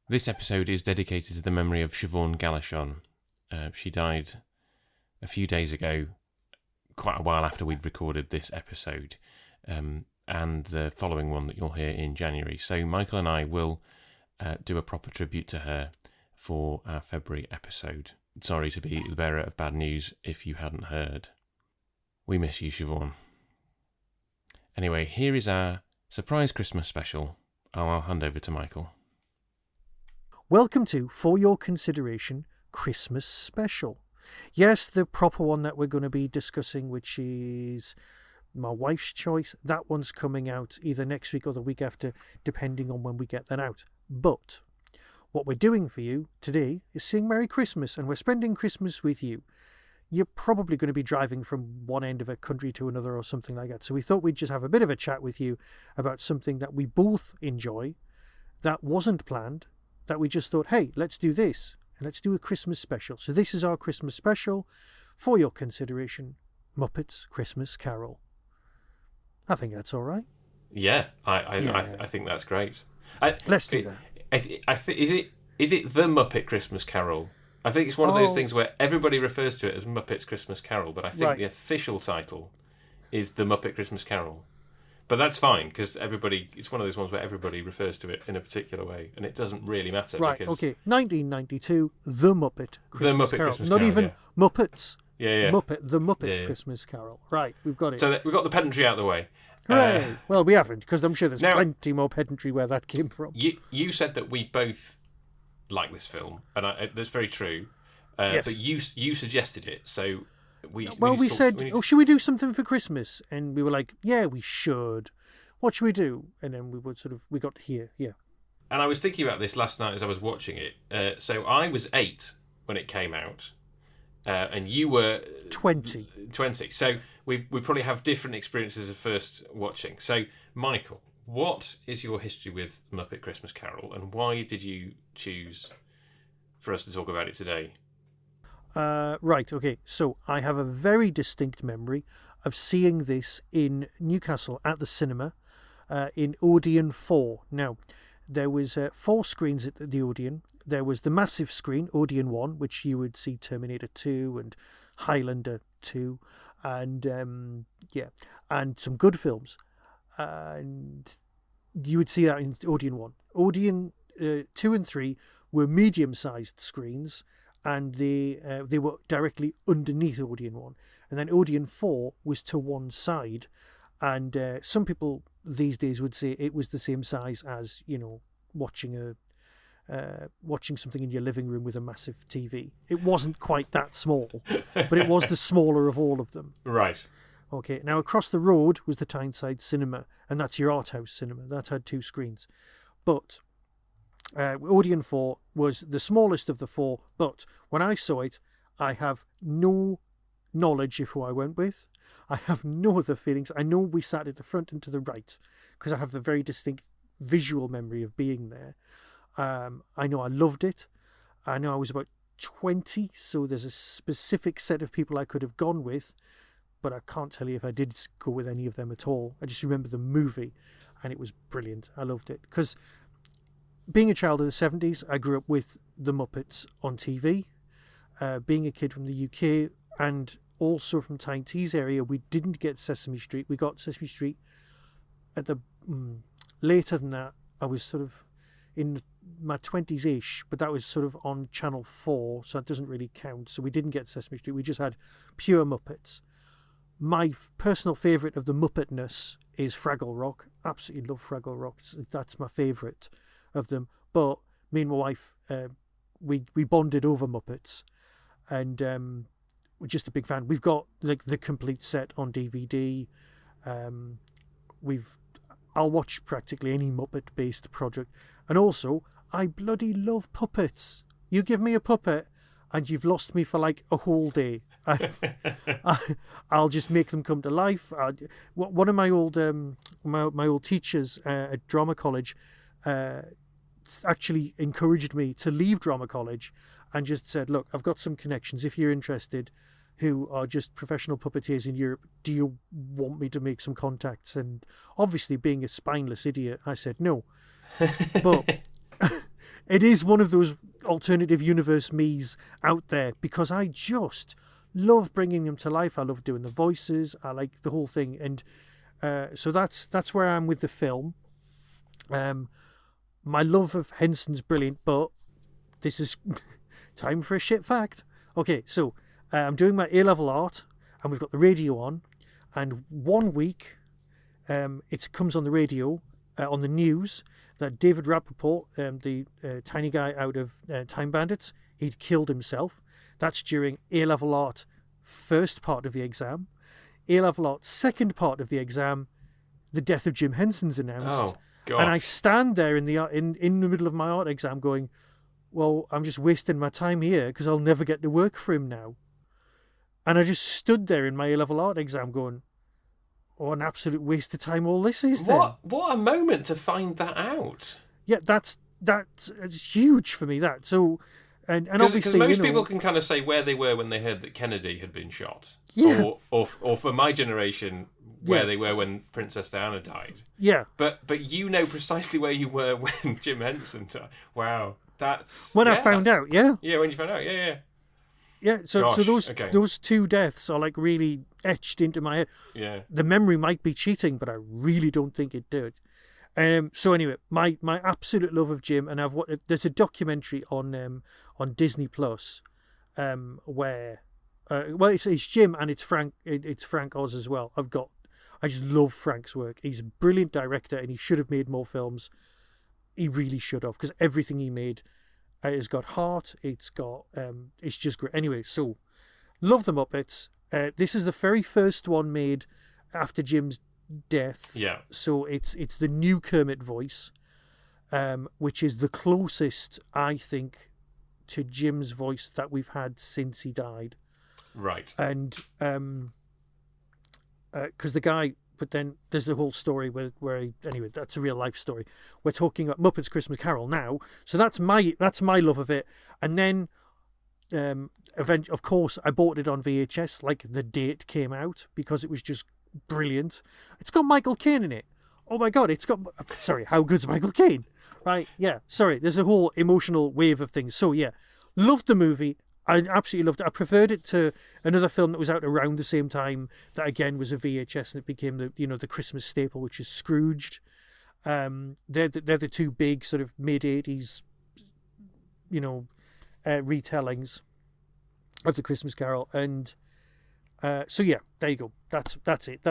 This episode is dedicated to the memory of Siobhan Galachon. She died a few days ago, quite a while after we'd recorded this episode, and the following one that you'll hear in January. So Michael and I will do a proper tribute to her for our February episode. Sorry to be the bearer of bad news if you hadn't heard. We miss you, Siobhan. Anyway, here is our surprise Christmas special. I'll hand over to Michael. Welcome to For Your Consideration Christmas Special. Yes, the proper one that we're going to be discussing, which is my wife's choice. That one's coming out either next week or the week after, depending on when we get that out. But what we're doing for you today is saying Merry Christmas, and we're spending Christmas with you. You're probably going to be driving from one end of a country to another or something like that. So we thought we'd just have a bit of a chat with you about something that we both enjoy, that wasn't planned, that we just thought, hey, let's do this, and let's do a Christmas special. So this is our Christmas special. For your consideration, Muppets Christmas Carol. I think that's all right. Yeah, I think that's great. Let's do that. Is it the Muppet Christmas Carol? I think it's one of those things where everybody refers to it as Muppet's Christmas Carol, but I think the official title is the Muppet Christmas Carol. But that's fine, because it's one of those ones where everybody refers to it in a particular way, and it doesn't really matter. Right, because okay. 1992, The Muppet Christmas Carol. Christmas Not Carol, even yeah. Muppets. Yeah. The Muppet Christmas Carol. Right, we've got it. So we've got the pedantry out of the way. Hooray! Well, we haven't, because I'm sure there's plenty more pedantry where that came from. You said that we both like this film, and that's very true. Yes. But you suggested it, so we said, should we do something for Christmas? And we were like, yeah, we should. What should we do? And then we got here, yeah. And I was thinking about this last night as I was watching it. So I was 8 when it came out, and you were 20. So we probably have different experiences of first watching. So Michael, what is your history with Muppet Christmas Carol, and why did you choose for us to talk about it today? Right, okay. So I have a very distinct memory of seeing this in Newcastle at the cinema in Odeon 4. Now, there was 4 screens at the Odeon. There was the massive screen, Odeon 1, which you would see Terminator 2 and Highlander 2, and and some good films. And you would see that in Odeon 1. Odeon 2 and 3 were medium-sized screens, and they were directly underneath Odeon 1. And then Odeon 4 was to one side, and some people these days would say it was the same size as, watching something in your living room with a massive TV. It wasn't quite that small, but it was the smaller of all of them. Right. Okay, now across the road was the Tyneside Cinema, and that's your art house cinema. That had 2 screens. But Odeon 4 was the smallest of the 4, but when I saw it, I have no knowledge of who I went with. I have no other feelings. I know we sat at the front and to the right, because I have the very distinct visual memory of being there. I know I loved it. I know I was about 20, so there's a specific set of people I could have gone with, but I can't tell you if I did go with any of them at all. I just remember the movie, and it was brilliant. I loved it, because being a child of the 70s, I grew up with the Muppets on TV. Being a kid from the UK and also from Tyne Tees area, we didn't get Sesame Street. We got Sesame Street at the later than that. I was sort of in my 20s-ish, but that was sort of on Channel 4, so that doesn't really count. So we didn't get Sesame Street. We just had pure Muppets. My personal favourite of the Muppetness is Fraggle Rock. Absolutely love Fraggle Rock. That's my favourite of them. But me and my wife, we bonded over Muppets, and we're just a big fan. We've got the complete set on DVD. I'll watch practically any Muppet-based project, and also I bloody love puppets. You give me a puppet, and you've lost me for like a whole day. I'll just make them come to life. One of my old my old teachers at drama college actually encouraged me to leave drama college, and just said, look, I've got some connections if you're interested, who are just professional puppeteers in Europe. Do you want me to make some contacts? And obviously, being a spineless idiot, I said no. But it is one of those alternative universe me's out there, because I just love bringing them to life. I love doing the voices. I like the whole thing. And so that's where I am with the film. My love of Henson's brilliant, but this is time for a shit fact. Okay, so I'm doing my A-level art, and we've got the radio on, and 1 week it comes on the radio, on the news, that David Rappaport, the tiny guy out of Time Bandits, he'd killed himself. That's during A-level art first part of the exam. A-level art second part of the exam, the death of Jim Henson's announced. Oh, God. And I stand there in the middle of my art exam going, well, I'm just wasting my time here because I'll never get to work for him now. And I just stood there in my A-level art exam going, oh, an absolute waste of time all this is then. What a moment to find that out. Yeah, that's it's huge for me, that. So, and obviously... Because most people can kind of say where they were when they heard that Kennedy had been shot. Yeah. Or for my generation, where they were when Princess Diana died. Yeah. But you know precisely where you were when Jim Henson died. Wow. That's... When I found out, yeah. Yeah, when you found out, yeah. Yeah, so Okay. those two deaths are like really etched into my head. Yeah. The memory might be cheating, but I really don't think it did. So anyway, my absolute love of Jim, and there's a documentary on Disney Plus, where it's Jim and it's Frank Oz as well. I just love Frank's work. He's a brilliant director, and he should have made more films. He really should have, because everything he made has got heart. It's just great. Anyway, so love the Muppets. This is the very first one made after Jim's death. Yeah. So it's the new Kermit voice, which is the closest, I think, to Jim's voice that we've had since he died. Right. And because the guy, but then there's the whole story where anyway, that's a real life story. We're talking about Muppets Christmas Carol now, so that's my love of it. And then, of course, I bought it on VHS like the day it came out, because it was just brilliant. It's got Michael Caine in it. Oh my God, how good's Michael Caine? Right? Yeah. Sorry, there's a whole emotional wave of things. So yeah, loved the movie. I absolutely loved it. I preferred it to another film that was out around the same time that again was a VHS, and it became the Christmas staple, which is Scrooged. They're the two big sort of mid-80s, retellings of the Christmas Carol. And so yeah, there you go. That's it.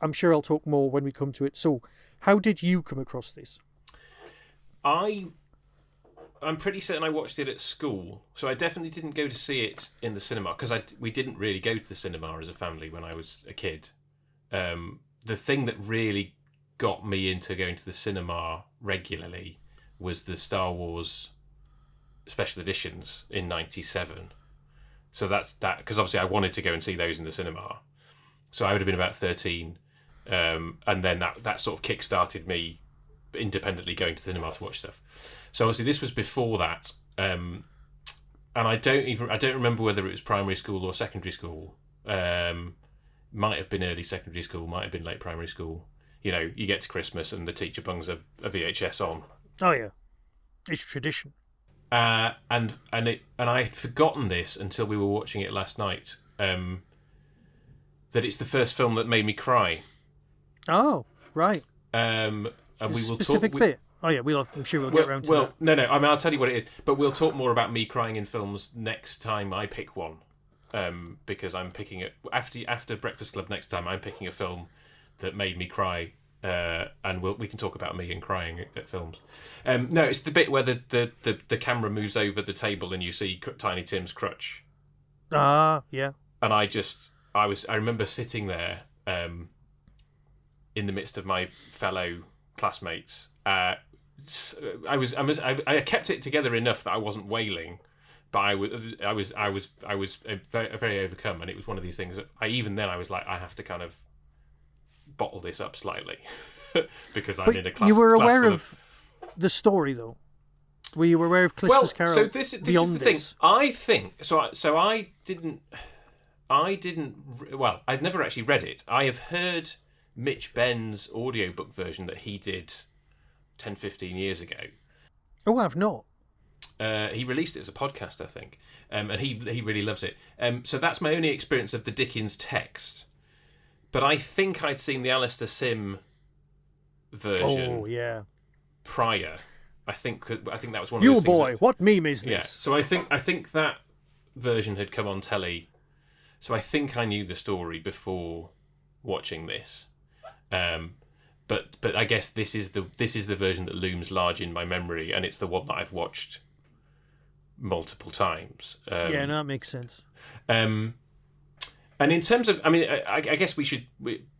I'm sure I'll talk more when we come to it. So how did you come across this? I'm pretty certain I watched it at school, so I definitely didn't go to see it in the cinema, because we didn't really go to the cinema as a family when I was a kid. The thing that really got me into going to the cinema regularly was the Star Wars special editions in '97. So that's that, because obviously I wanted to go and see those in the cinema. So I would have been about 13, and then that sort of kick-started me independently going to the cinema to watch stuff. So obviously this was before that, and I don't remember whether it was primary school or secondary school. Might have been early secondary school, might have been late primary school. You get to Christmas and the teacher bungs a VHS on. Oh yeah, it's tradition. And I had forgotten this until we were watching it last night. That it's the first film that made me cry. Oh right. And we will specific talk. Bit. Oh yeah, I'm sure we'll get around to that. No. I mean, I'll tell you what it is, but we'll talk more about me crying in films next time I pick one. Because I'm picking it after Breakfast Club next time. I'm picking a film that made me cry, and we can talk about me and crying at films. No, it's the bit where the camera moves over the table and you see Tiny Tim's crutch. Ah, yeah. And I remember sitting there, in the midst of my fellow classmates. I kept it together enough that I wasn't wailing, but I was very, very overcome, and it was one of these things that I was like, I have to kind of bottle this up slightly because I'm in a class. You were aware full of the story, though. Were you aware of Christmas Carol? So this is the thing. I think so. I didn't. Well, I've never actually read it. I have heard Mitch Benn's audiobook version that he did 10, 15 years ago. Oh, I've not. He released it as a podcast, I think, and he really loves it. So that's my only experience of the Dickens text. But I think I'd seen the Alistair Sim version prior. I think that was one of You those boy, things what meme is this? Yeah, so I think that version had come on telly. So I think I knew the story before watching this. But I guess this is the version that looms large in my memory, and it's the one that I've watched multiple times. That makes sense. And in terms of, I guess we should,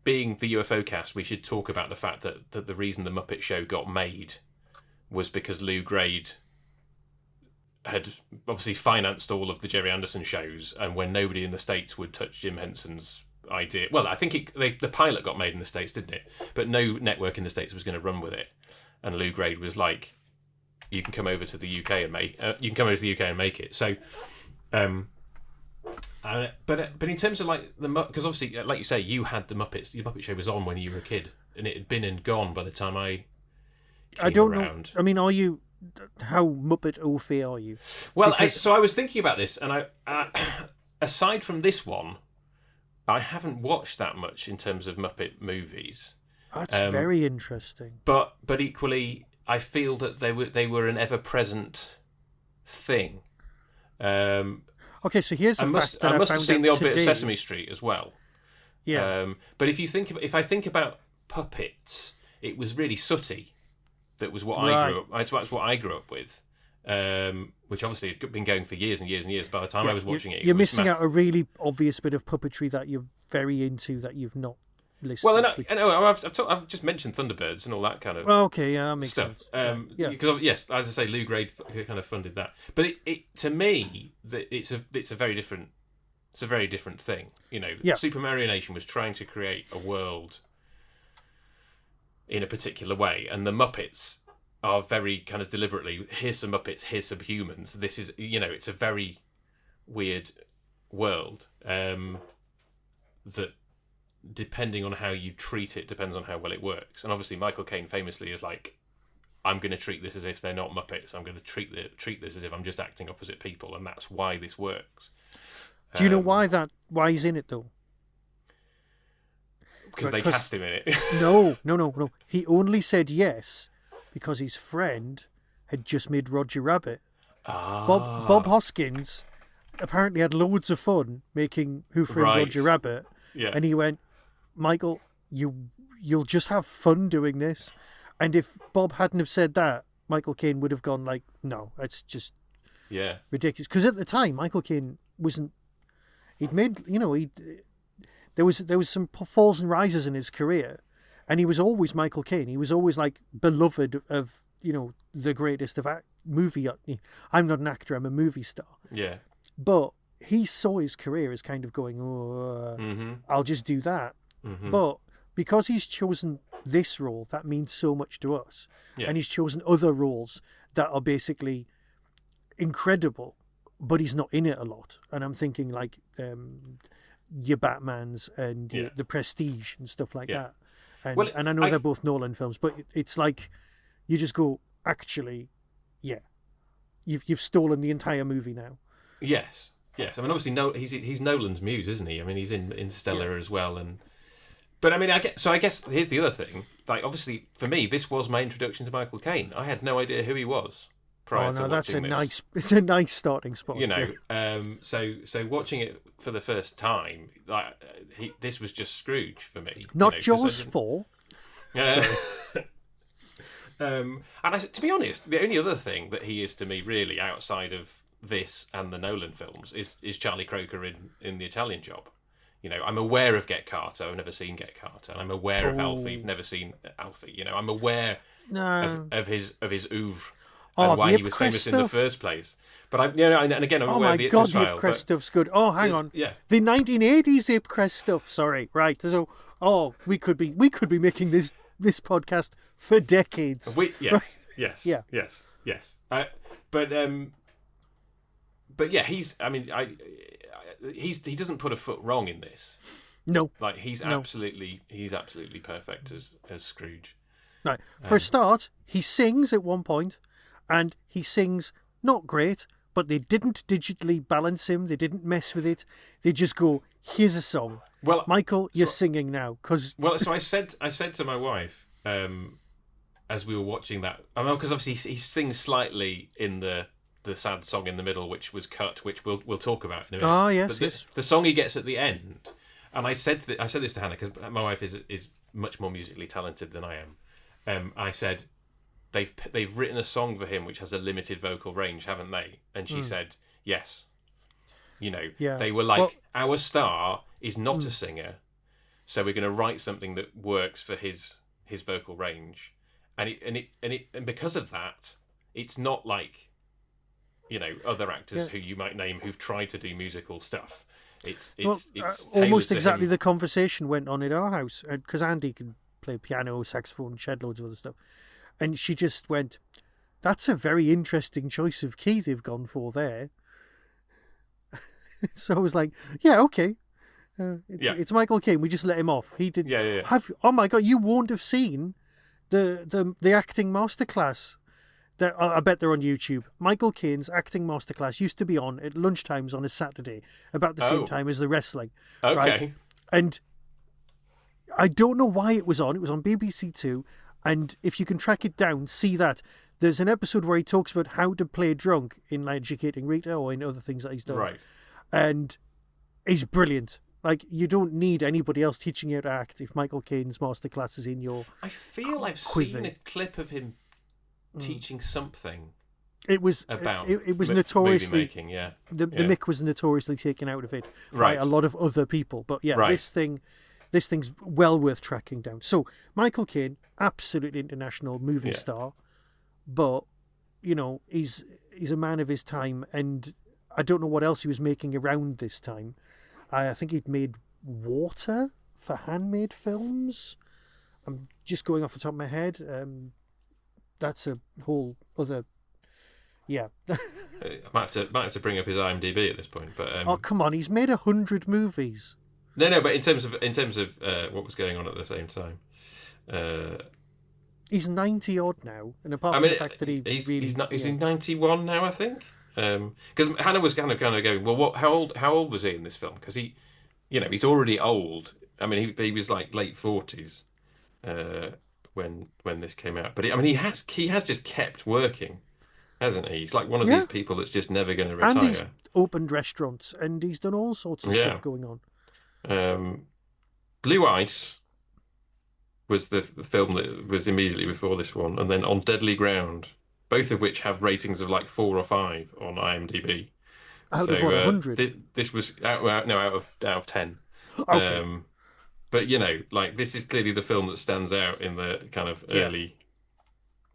being the UFO cast, we should talk about the fact that the reason the Muppet Show got made was because Lou Grade had obviously financed all of the Jerry Anderson shows, and when nobody in the States would touch Jim Henson's idea, well, I think the pilot got made in the States, didn't it? But no network in the States was going to run with it, and Lou Grade was like, "You can come over to the UK and make it." So. But in terms of like because obviously, like you say, you had the Muppets. Your Muppet Show was on when you were a kid, and it had been and gone by the time I don't know. I mean, are you? How Muppet au fait are you? Well, so I was thinking about this, and I aside from this one, I haven't watched that much in terms of Muppet movies. That's very interesting. But equally, I feel that they were an ever present thing. Okay, so here's the fact that I must have seen the odd bit of today. Sesame Street as well. Yeah. But if I think about puppets, it was really Sooty. That was what I grew up. That's what I grew up with. Which obviously had been going for years and years and years. By the time I was watching it, you're missing out a really obvious bit of puppetry that you're very into that you've not listed. Well, I know I've just mentioned Thunderbirds and all that kind of. Okay, yeah, that makes stuff. sense. Because yes, as I say, Lou Grade kind of funded that. But it to me, it's a very different thing. You know, Super Mario Nation was trying to create a world in a particular way, and the Muppets are very kind of deliberately, here's some Muppets, here's some humans. This is, it's a very weird world that, depending on how you treat it, depends on how well it works. And obviously Michael Caine famously is like, I'm going to treat this as if they're not Muppets. I'm going to treat this as if I'm just acting opposite people, and that's why this works. Do you know why he's in it though? Because they cast him in it. No. He only said yes because his friend had just made Roger Rabbit. Bob Hoskins apparently had loads of fun making Who Framed Roger Rabbit. Yeah. And he went, Michael, you'll just have fun doing this. And if Bob hadn't have said that, Michael Caine would have gone like, no, it's just ridiculous. Because at the time, Michael Caine wasn't. He'd made, there was some falls and rises in his career, and he was always Michael Caine. He was always like beloved of the greatest of movie. I'm not an actor. I'm a movie star. Yeah. But he saw his career as kind of going, I'll just do that. Mm-hmm. But because he's chosen this role, that means so much to us. Yeah. And he's chosen other roles that are basically incredible, but he's not in it a lot. And I'm thinking like your Batmans and the Prestige and stuff like that. And I know they're both Nolan films, but it's like you just go, actually, you've stolen the entire movie now. Yes. I mean, obviously, he's Nolan's muse, isn't he? I mean, he's in Interstellar as well, but I mean, I guess here's the other thing. Like, obviously, for me, this was my introduction to Michael Caine. I had no idea who he was prior to watching this. It's a nice starting spot. So watching it for the first time, like this was just Scrooge for me. Not Jaws 4. And to be honest, the only other thing that he is to me, really, outside of this and the Nolan films, is Charlie Croker in The Italian Job. I'm aware of Get Carter. I've never seen Get Carter, and I'm aware of Alfie. I've never seen Alfie. I'm aware of his oeuvre and why he was famous in the first place. But I'm aware of the God, Israel, the Ipcrest stuff's good. Oh, hang on. Yeah. The 1980s Ipcrest stuff. Sorry, right. So, we could be making this podcast for decades. Yes. But yeah, he doesn't put a foot wrong in this. No, like he's absolutely perfect as Scrooge. No, for a start, he sings at one point, and he sings not great, but they didn't digitally balance him. They didn't mess with it. They just go, here's a song. Well, Michael, you're singing now. So I said to my wife, as we were watching that, because obviously he sings slightly in the sad song in the middle, which was cut, which we'll talk about in a minute. Ah, yes, but yes. The song he gets at the end, and I said this to Hannah, because my wife is much more musically talented than I am. I said, they've written a song for him which has a limited vocal range, haven't they? And she said, yes. They were like, our star is not a singer, so we're going to write something that works for his vocal range, and because of that, it's not like other actors who you might name who've tried to do musical stuff. It's almost exactly the conversation went on in our house, because Andy can play piano, saxophone, shed loads of other stuff, and she just went, "That's a very interesting choice of key they've gone for there." So I was like, "Yeah, okay, it's Michael Caine. We just let him off. He did. Yeah. Oh my God, you won't have seen the acting masterclass. I bet they're on YouTube. Michael Caine's acting masterclass used to be on at lunchtimes on a Saturday, about the same time as the wrestling. Okay. Right? And I don't know why it was on. It was on BBC Two. And if you can track it down, see that. There's an episode where he talks about how to play drunk in like Educating Rita or in other things that he's done. Right. And he's brilliant. Like, you don't need anybody else teaching you how to act if Michael Caine's masterclass is in your I feel I've quiver. seen a clip of him teaching something. It was about it was notoriously movie making, the mick was notoriously taken out of it by Right. a lot of other people. But yeah, Right. this thing's well worth tracking down. So Michael Caine, absolutely international movie star, but he's a man of his time, and I don't know what else he was making around this time. I think he'd made Water for Handmade Films. I'm just going off the top of my head. That's a whole other. Yeah. I might have to bring up his IMDb at this point, but Oh, come on! He's made 100 movies. No, but in terms of what was going on at the same time, He's 90 odd now, and apart from the fact that he's in 91 now, I think. Because Hannah was kind of going, well, how old was he in this film? Because he's already old. I mean, he was like late 40s when this came out. But he has just kept working, hasn't he? He's like one of these people that's just never going to retire. And he's opened restaurants, and he's done all sorts of stuff going on. Blue Ice was the film that was immediately before this one, and then On Deadly Ground, both of which have ratings of like 4 or 5 on IMDb. Out of 100? This was out of 10. Okay. But like, this is clearly the film that stands out in the kind of early,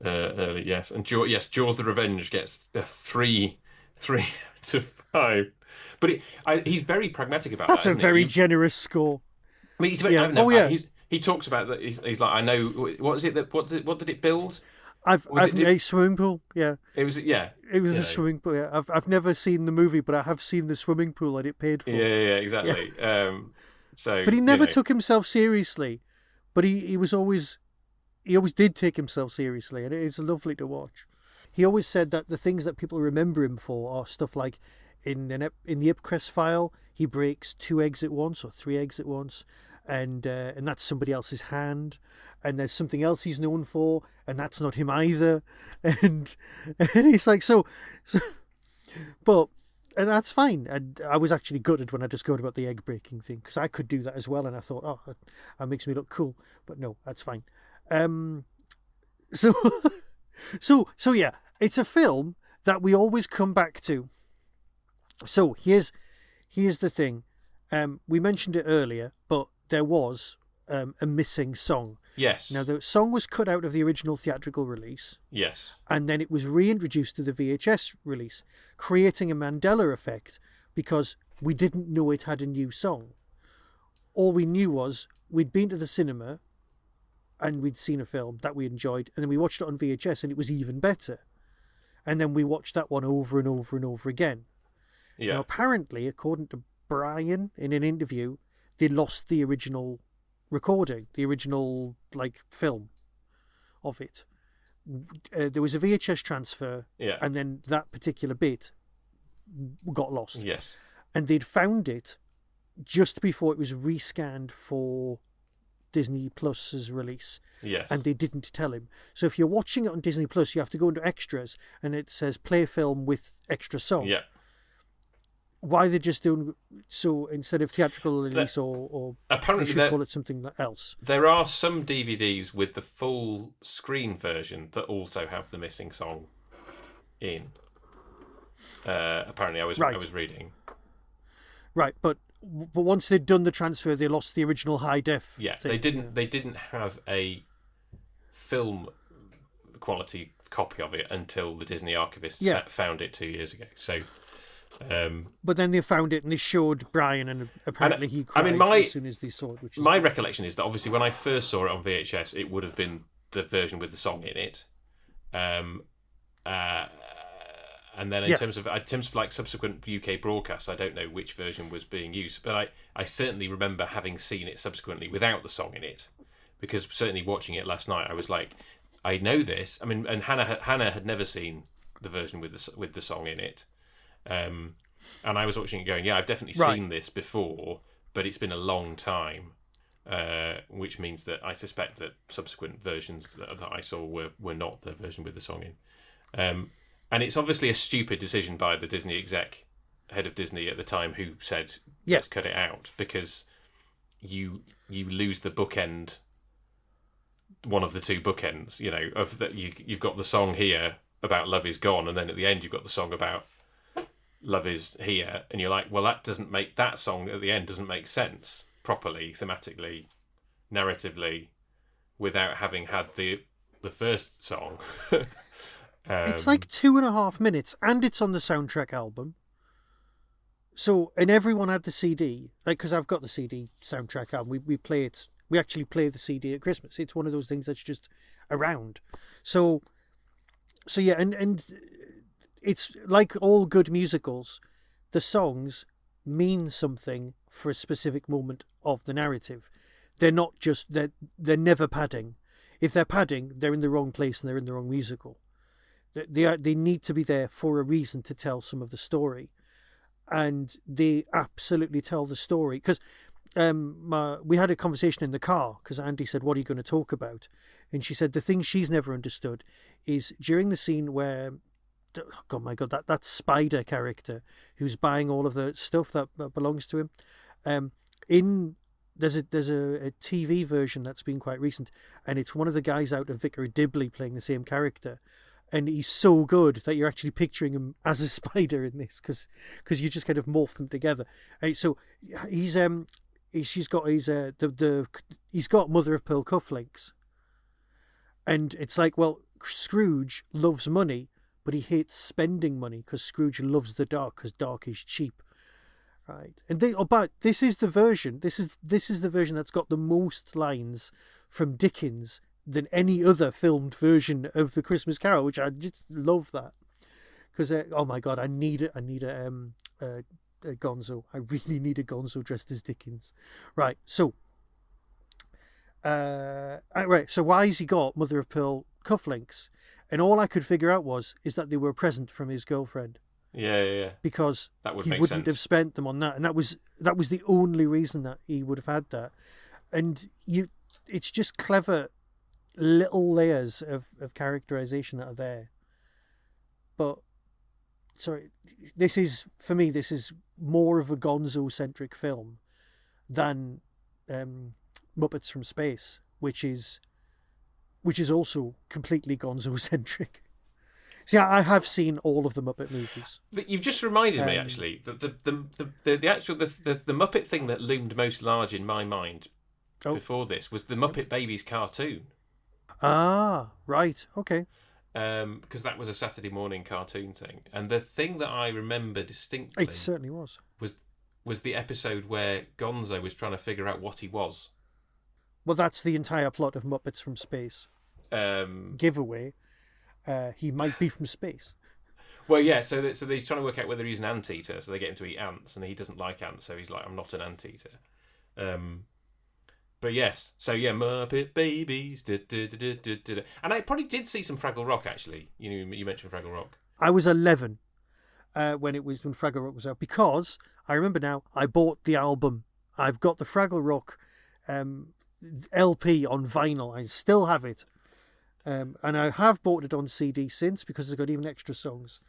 yes. And Jaws: The Revenge gets a 3 to 5. But he's very pragmatic about that. That's a very generous score. I mean, he talks about that. He's like, I know. What is it that? What did it build? I've a swimming pool. Yeah, it was. Yeah, it was a swimming pool. Yeah, I've never seen the movie, but I have seen the swimming pool that it paid for. Yeah, exactly. Yeah. But he never took himself seriously. But he always did take himself seriously, and it's lovely to watch. He always said that the things that people remember him for are stuff like in the Ipcress file, he breaks 2 eggs at once or 3 eggs at once, and that's somebody else's hand. And there's something else he's known for, and that's not him either. And he's like, but and that's fine. And I was actually gutted when I discovered about the egg breaking thing, because I could do that as well, and I thought, oh, that makes me look cool. But no, that's fine. So yeah, it's a film that we always come back to. So here's the thing. We mentioned it earlier, but there was a missing song. Yes. Now, the song was cut out of the original theatrical release. Yes. And then it was reintroduced to the VHS release, creating a Mandela effect, because we didn't know it had a new song. All we knew was we'd been to the cinema and we'd seen a film that we enjoyed, and then we watched it on VHS and it was even better. And then we watched that one over and over and over again. Yeah. Now, apparently, according to Brian in an interview, they lost the original recording, the original film of it, there was a VHS transfer, Yeah. and then that particular bit got lost. Yes. And they'd found it just before it was rescanned for Disney Plus's release. Yes. And they didn't tell him. So if you're watching it on Disney Plus, you have to go into extras, and it says play film with extra song. Yeah. Why they're just doing so instead of theatrical release, or apparently they should call it something else. There are some DVDs with the full screen version that also have the missing song in. Apparently, I was reading. Right, but once they'd done the transfer, they lost the original high def. Yeah, thing. They didn't have a film quality copy of it until the Disney archivists found it 2 years ago. So. But then they found it and they showed Brian, and apparently he cried as soon as they saw it. My recollection is that obviously when I first saw it on VHS, it would have been the version with the song in it. And then in terms of like subsequent UK broadcasts, I don't know which version was being used, but I certainly remember having seen it subsequently without the song in it, because certainly watching it last night, I was like, I know this. I mean, and Hannah had never seen the version with the song in it. And I was watching it going, yeah, I've definitely seen this before, but it's been a long time, which means that I suspect that subsequent versions that I saw were not the version with the song in. And it's obviously a stupid decision by the Disney head of Disney at the time, who said, let's cut it out, because you lose the bookend, one of the two bookends, of that you've got the song here about Love Is Gone, and then at the end you've got the song about Love Is Here, and you're like, well, that song at the end doesn't make sense properly, thematically, narratively, without having had the first song. It's like 2.5 minutes, and it's on the soundtrack album. So, and everyone had the CD, like, because I've got the CD soundtrack album. We play it. We actually play the CD at Christmas. It's one of those things that's just around. So yeah, and it's like all good musicals, the songs mean something for a specific moment of the narrative. They're not just, they're never padding. If they're padding, they're in the wrong place and they're in the wrong musical. They need to be there for a reason to tell some of the story. And they absolutely tell the story. Because we had a conversation in the car, because Andy said, what are you going to talk about? And she said the thing she's never understood is during the scene where, oh my God, that spider character who's buying all of the stuff that belongs to him. There's a TV version that's been quite recent, and it's one of the guys out of Vicar of Dibley playing the same character. And he's so good that you're actually picturing him as a spider in this, because you just kind of morph them together. So he's got mother of pearl cufflinks, and it's like, well, Scrooge loves money, but he hates spending money because Scrooge loves the dark, because dark is cheap, right? And this is the version. This is the version that's got the most lines from Dickens than any other filmed version of the Christmas Carol, which I just love that, because oh my God, I need a Gonzo. I really need a Gonzo dressed as Dickens, right? So, so why has he got mother of pearl cufflinks? And all I could figure out is that they were a present from his girlfriend. Yeah. Because that would he make wouldn't sense. have spent them on that, and that was the only reason that he would have had that. And it's just clever little layers of characterization that are there. But sorry, this is more of a Gonzo centric film than Muppets from Space, which is also completely Gonzo centric. See, I have seen all of the Muppet movies. You've just reminded me, actually, that the actual Muppet thing that loomed most large in my mind before this was the Muppet Babies cartoon. Ah, right, okay. Because that was a Saturday morning cartoon thing, and the thing that I remember distinctly, it certainly was the episode where Gonzo was trying to figure out what he was. Well, that's the entire plot of Muppets from Space. Giveaway. He might be from space. Well, yeah. So he's trying to work out whether he's an anteater. So they get him to eat ants, and he doesn't like ants. So he's like, "I'm not an anteater." But yes, so yeah, Muppet Babies. And I probably did see some Fraggle Rock, actually. You mentioned Fraggle Rock. I was 11 when Fraggle Rock was out, because I remember now I bought the album. I've got the Fraggle Rock LP on vinyl. I still have it. And I have bought it on CD since, because it's got even extra songs.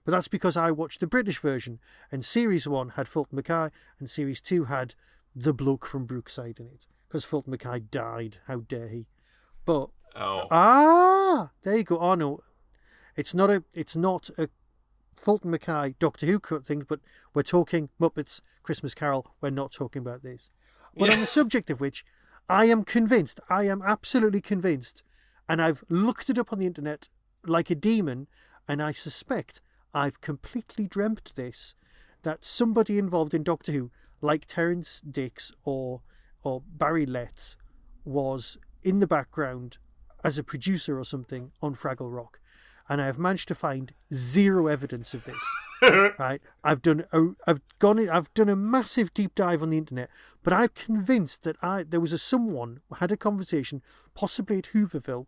But that's because I watched the British version, and Series 1 had Fulton Mackay, and Series 2 had the bloke from Brookside in it, because Fulton Mackay died. How dare he? But there you go. Oh no, it's not a Fulton Mackay Doctor Who thing, but we're talking Muppets Christmas Carol. We're not talking about this. But on the subject of which, I am absolutely convinced, and I've looked it up on the internet like a demon, and I suspect I've completely dreamt this, that somebody involved in Doctor Who, like Terence Dicks or Barry Letts, was in the background as a producer or something on Fraggle Rock. And I have managed to find zero evidence of this. Right? I've done a massive deep dive on the internet, but I'm convinced that there was someone who had a conversation, possibly at Hooverville,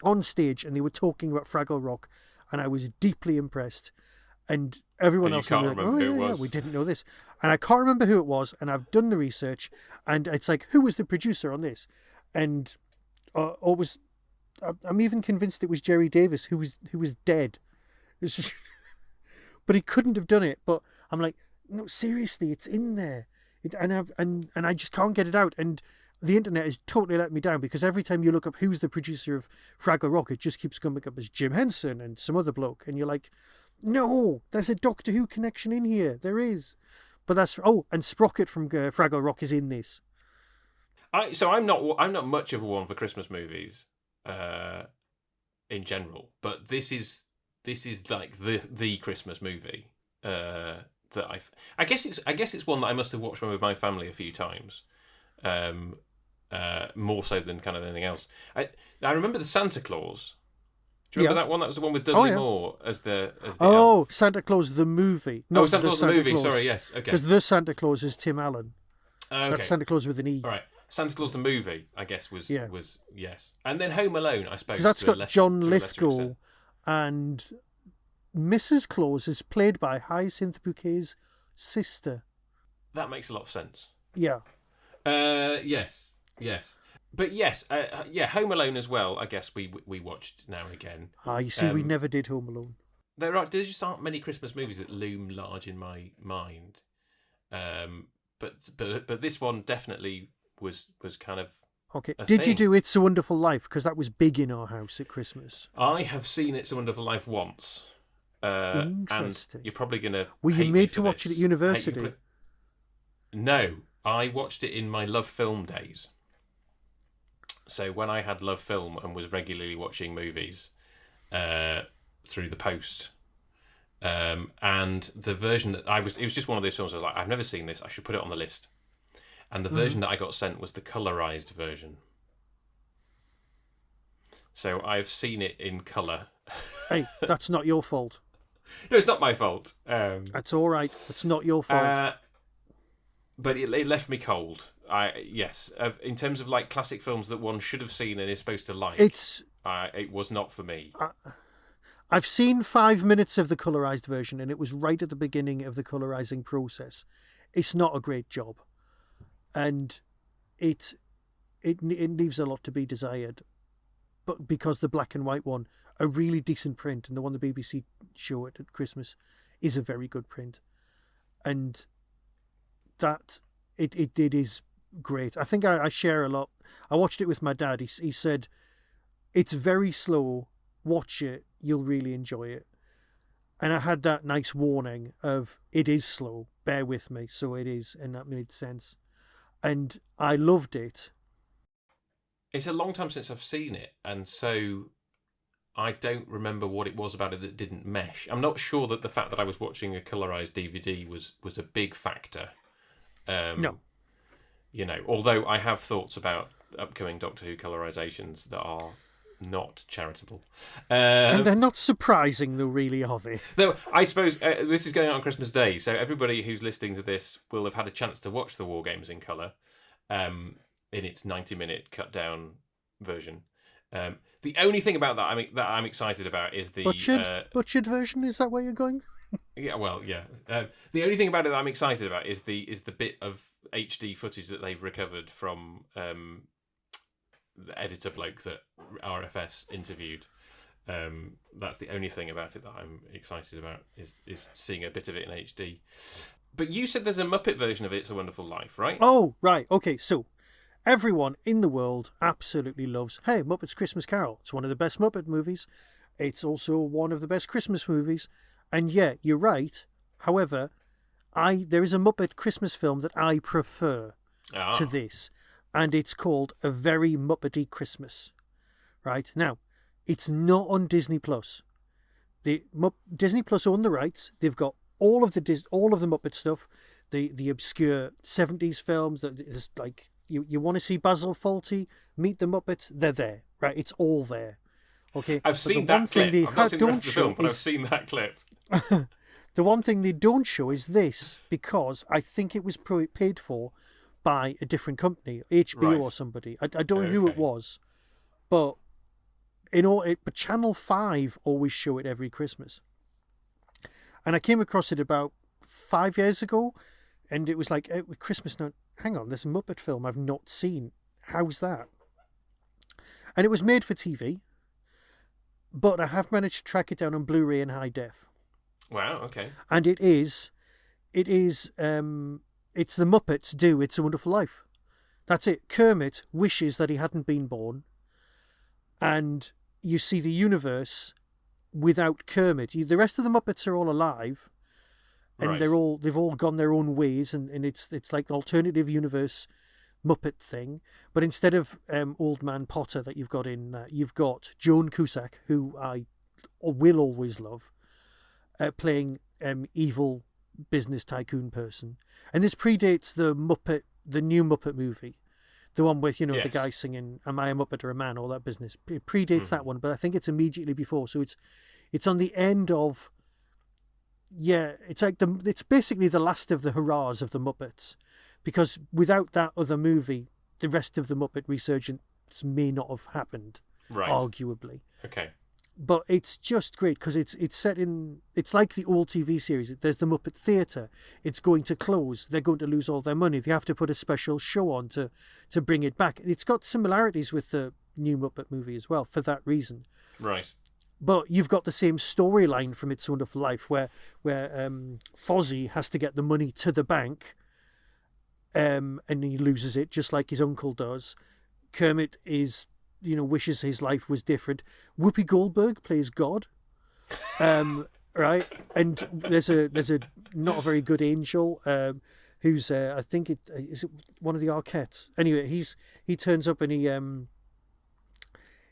on stage, and they were talking about Fraggle Rock, and I was deeply impressed. And everyone else was like, "Oh yeah, we didn't know this," and I can't remember who it was. And I've done the research, and it's like, who was the producer on this? And I'm even convinced it was Jerry Davis, who was dead. But he couldn't have done it. But I'm like, no, seriously, it's in there, and I just can't get it out. And the internet has totally let me down, because every time you look up who's the producer of Fraggle Rock, it just keeps coming up as Jim Henson and some other bloke, and you're like, no, there's a Doctor Who connection in here. There is. But that's and Sprocket from Fraggle Rock is in this. I'm not much of a one for Christmas movies, in general, but this is like the Christmas movie that I guess it's one that I must have watched with my family a few times, more so than kind of anything else. I remember the Santa Claus. Do you remember that one? That was the one with Dudley Moore as the elf. Santa Claus the movie. Santa Claus the movie. Sorry, yes, okay. Because the Santa Claus is Tim Allen. Okay. That's Santa Claus with an E. All right. Santa Claus the movie, I guess, was yes, and then Home Alone, I suppose. Because that's got John Lithgow, and Mrs. Claus is played by Hyacinth Bouquet's sister. That makes a lot of sense. Yeah. Yes. But yes, Home Alone as well. I guess we watched now and again. You see, we never did Home Alone. There just aren't many Christmas movies that loom large in my mind. But this one definitely was kind of okay. Did you do It's a Wonderful Life? Because that was big in our house at Christmas. I have seen It's a Wonderful Life once. Interesting. And you're probably gonna. Were you made to watch it at university? No, I watched it in my Love Film days. So when I had Love Film and was regularly watching movies through the post, and the version that it was just one of those films I was like, I've never seen this, I should put it on the list. And the version that I got sent was the colorized version. So I've seen it in color. Hey, that's not your fault. No, it's not my fault. That's all right. It's not your fault. But it left me cold. In terms of like classic films that one should have seen and is supposed to like, it was not for me. I've seen 5 minutes of the colorized version, and it was right at the beginning of the colorizing process. It's not a great job, and it leaves a lot to be desired. But because the black and white one, a really decent print, and the one the BBC show at Christmas is a very good print, and that it is great. I think I share a lot. I watched it with my dad. He said it's very slow. Watch it, you'll really enjoy it. And I had that nice warning of it is slow. Bear with me. So it is, and that made sense. And I loved it. It's a long time since I've seen it, and so I don't remember what it was about it that didn't mesh. I'm not sure that the fact that I was watching a colorized DVD was a big factor. No. Although I have thoughts about upcoming Doctor Who colorizations that are not charitable. And they're not surprising, though, really, are they? Though, I suppose this is going on Christmas Day, so everybody who's listening to this will have had a chance to watch the War Games in colour. in its 90-minute cut down version. The only thing about that I'm excited about is the butchered version. Is that where you're going? yeah, well, yeah. The only thing about it that I'm excited about is the bit of HD footage that they've recovered from the editor bloke that RFS interviewed. That's the only thing about it that I'm excited about is seeing a bit of it in HD. But you said there's a Muppet version of It's a Wonderful Life, right? Oh, right. Okay, so everyone in the world absolutely loves, hey, Muppet's Christmas Carol. It's one of the best Muppet movies. It's also one of the best Christmas movies. And yeah, you're right. However, there is a Muppet Christmas film that I prefer to this. And it's called A Very Muppety Christmas. Right? Now, it's not on Disney Plus. Disney Plus own the rights. They've got all of the Muppet stuff, the obscure 70s films that is like you want to see Basil Fawlty, Meet the Muppets, they're there. Right? It's all there. Okay. I've seen that clip. I've not seen the rest of the film, but I've seen that clip. The one thing they don't show is this, because I think it was paid for by a different company, HBO or somebody. I don't know who it was, but but Channel 5 always show it every Christmas. And I came across it about 5 years ago, and it was like, Christmas night, hang on, there's a Muppet film I've not seen. How's that? And it was made for TV, but I have managed to track it down on Blu-ray in high def. Wow, okay. And it's the Muppets do It's a Wonderful Life. That's it. Kermit wishes that he hadn't been born, and you see the universe without Kermit. The rest of the Muppets are all alive, and they've all gone their own ways, and it's like the alternative universe Muppet thing. But instead of Old Man Potter that you've got in, you've got Joan Cusack, who I will always love, playing evil business tycoon person. And this predates the new Muppet movie, the one with the guy singing "Am I a Muppet or a Man?" all that business. It predates that one, but I think it's immediately before. So it's on the end of. Yeah, it's like it's basically the last of the hurrahs of the Muppets, because without that other movie, the rest of the Muppet resurgence may not have happened, arguably. Okay. But it's just great because it's set in. It's like the old TV series. There's the Muppet Theatre. It's going to close. They're going to lose all their money. They have to put a special show on to bring it back. It's got similarities with the new Muppet movie as well for that reason. Right. But you've got the same storyline from It's a Wonderful Life, where Fozzie has to get the money to the bank, and he loses it just like his uncle does. Kermit wishes his life was different. Whoopi Goldberg plays God, right? And there's a not a very good angel, who's I think is one of the Arquettes. Anyway, he turns up and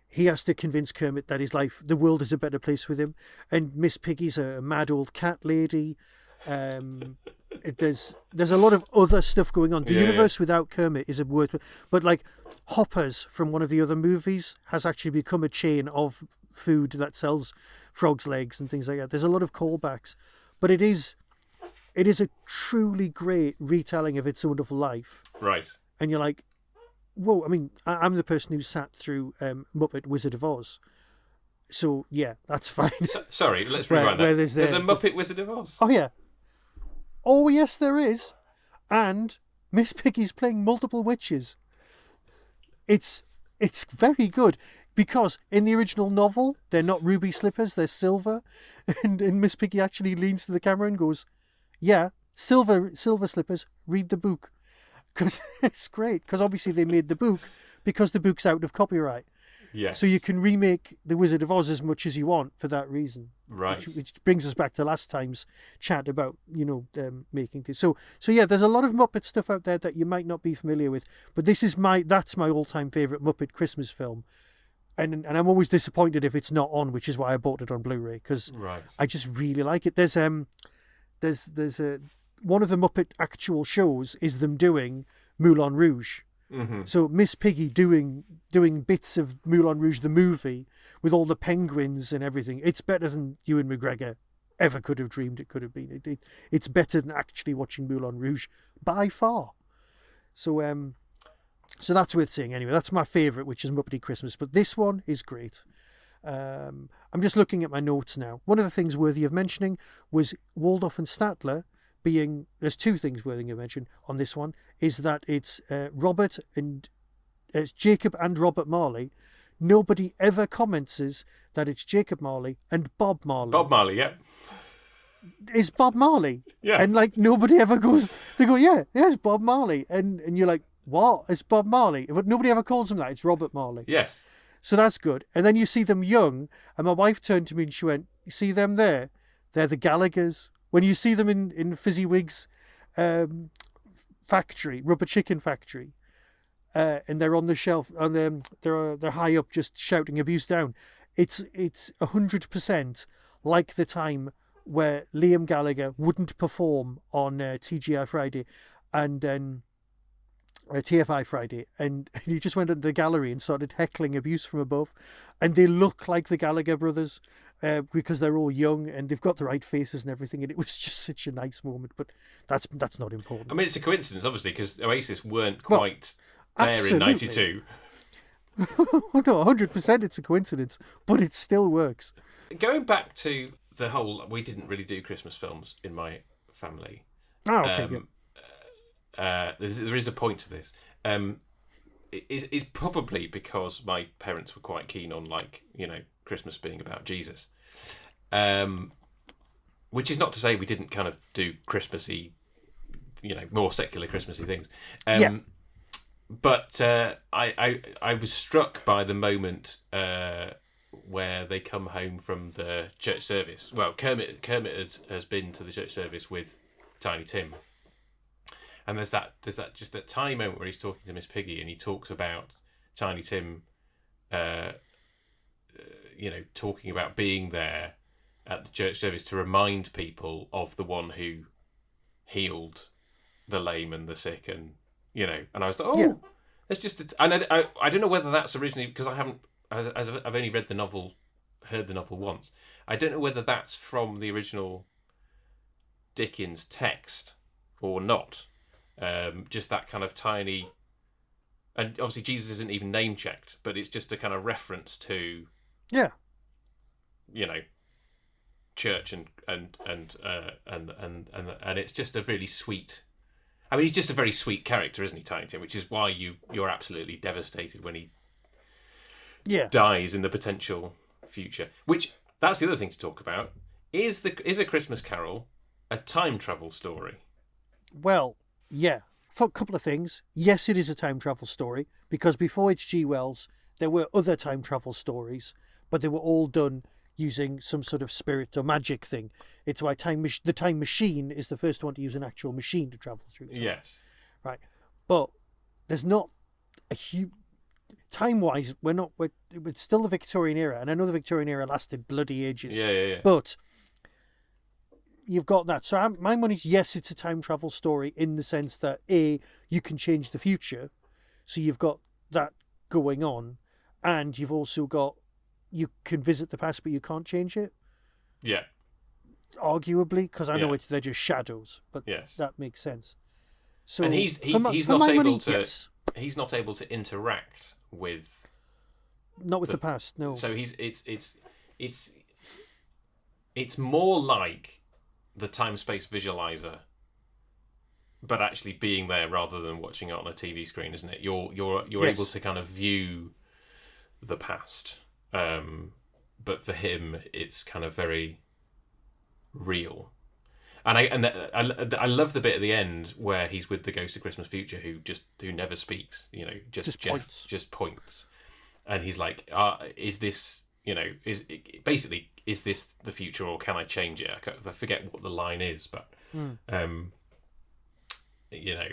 he has to convince Kermit that the world is a better place with him. And Miss Piggy's a mad old cat lady. There's a lot of other stuff going on. The universe without Kermit is a word, but like Hoppers from one of the other movies has actually become a chain of food that sells frogs' legs and things like that. There's a lot of callbacks, but it is a truly great retelling of It's a Wonderful Life. Right. And you're like, whoa! I mean, I'm the person who sat through Muppet Wizard of Oz. So yeah, that's fine. Sorry, let's rewind that. There's a Muppet Wizard of Oz. Oh yeah. Oh yes, there is, and Miss Piggy's playing multiple witches. It's very good because in the original novel they're not ruby slippers, they're silver, and Miss Piggy actually leans to the camera and goes, "Yeah, silver slippers. Read the book," because it's great. Because obviously they made the book because the book's out of copyright. Yes. So you can remake The Wizard of Oz as much as you want for that reason. Right. Which brings us back to last time's chat about, making things. So yeah, there's a lot of Muppet stuff out there that you might not be familiar with. But that's my all-time favourite Muppet Christmas film. And I'm always disappointed if it's not on, which is why I bought it on Blu-ray, because I just really like it. There's one of the Muppet actual shows is them doing Moulin Rouge. Mm-hmm. So Miss Piggy doing bits of Moulin Rouge the movie with all the penguins and everything. It's better than Ewan McGregor ever could have dreamed it could have been. It's better than actually watching Moulin Rouge by far. So So that's worth seeing anyway. That's my favourite, which is Muppety Christmas. But this one is great. I'm just looking at my notes now. One of the things worthy of mentioning was Waldorf and Statler being... There's two things worthy of mention on this one. Is that it's Robert and... It's Jacob and Robert Marley. Nobody ever comments that it's Jacob Marley and Bob Marley. Bob Marley, yeah. Is Bob Marley. Yeah. And like nobody ever goes... They go, yeah, it's Bob Marley. And you're like, what? It's Bob Marley. But nobody ever calls him that. It's Robert Marley. Yes. So that's good. And then you see them young, and my wife turned to me and she went, you see them there? They're the Gallaghers. When you see them in Fezziwig's factory, rubber chicken factory, and they're on the shelf, and they're high up just shouting abuse down. It's 100% like the time where Liam Gallagher wouldn't perform on TGI Friday, and then TFI Friday, and he just went into the gallery and started heckling abuse from above, and they look like the Gallagher brothers because they're all young and they've got the right faces and everything, and it was just such a nice moment. But that's not important. I mean, it's a coincidence, obviously, because Oasis weren't quite there absolutely. in '92. No, 100% it's a coincidence, but it still works. Going back to the whole, we didn't really do Christmas films in my family. Oh, okay, good. There is a point to this. It's probably because my parents were quite keen on, like, you know, Christmas being about Jesus. Which is not to say we didn't kind of do Christmassy, you know, more secular Christmassy things. Yeah. But I was struck by the moment where they come home from the church service. Well, Kermit has been to the church service with Tiny Tim. And there's that just that tiny moment where he's talking to Miss Piggy, and he talks about Tiny Tim, you know, talking about being there at the church service to remind people of the one who healed the lame and the sick, and you know. And I was like, oh, yeah. It's just, and I don't know whether that's originally, because I haven't, as I've only read the novel, heard the novel once. I don't know whether that's from the original Dickens text or not. Just that kind of tiny, and obviously Jesus isn't even name checked, but it's just a kind of reference to, yeah, you know, church and it's just a really sweet. I mean, he's just a very sweet character, isn't he, Tiny Tim? Which is why you're absolutely devastated when he dies in the potential future. Which, that's the other thing to talk about. Is A Christmas Carol a time travel story? Well, yeah. For a couple of things. Yes, it is a time travel story, because before H.G. Wells, there were other time travel stories, but they were all done using some sort of spirit or magic thing. It's why the Time Machine is the first one to use an actual machine to travel through time. Yes. Right. But there's not a huge... Time-wise, it's still the Victorian era, and I know the Victorian era lasted bloody ages. Yeah. But you've got that. So my money's yes, it's a time travel story in the sense that A, you can change the future, so you've got that going on, and you've also got, you can visit the past, but you can't change it. Yeah. Arguably, because I know they're just shadows, but yes, that makes sense. So, and he's not able to. Yes. He's not able to interact with. Not with the past, no. So it's more like the time-space visualizer, but actually being there rather than watching it on a TV screen, isn't it? You're able to kind of view the past, but for him, it's kind of very real. And I love the bit at the end where he's with the ghost of Christmas Future who never speaks, you know, just points, and he's like, is this, you know, is this the future, or can I change it? I forget what the line is, but you know,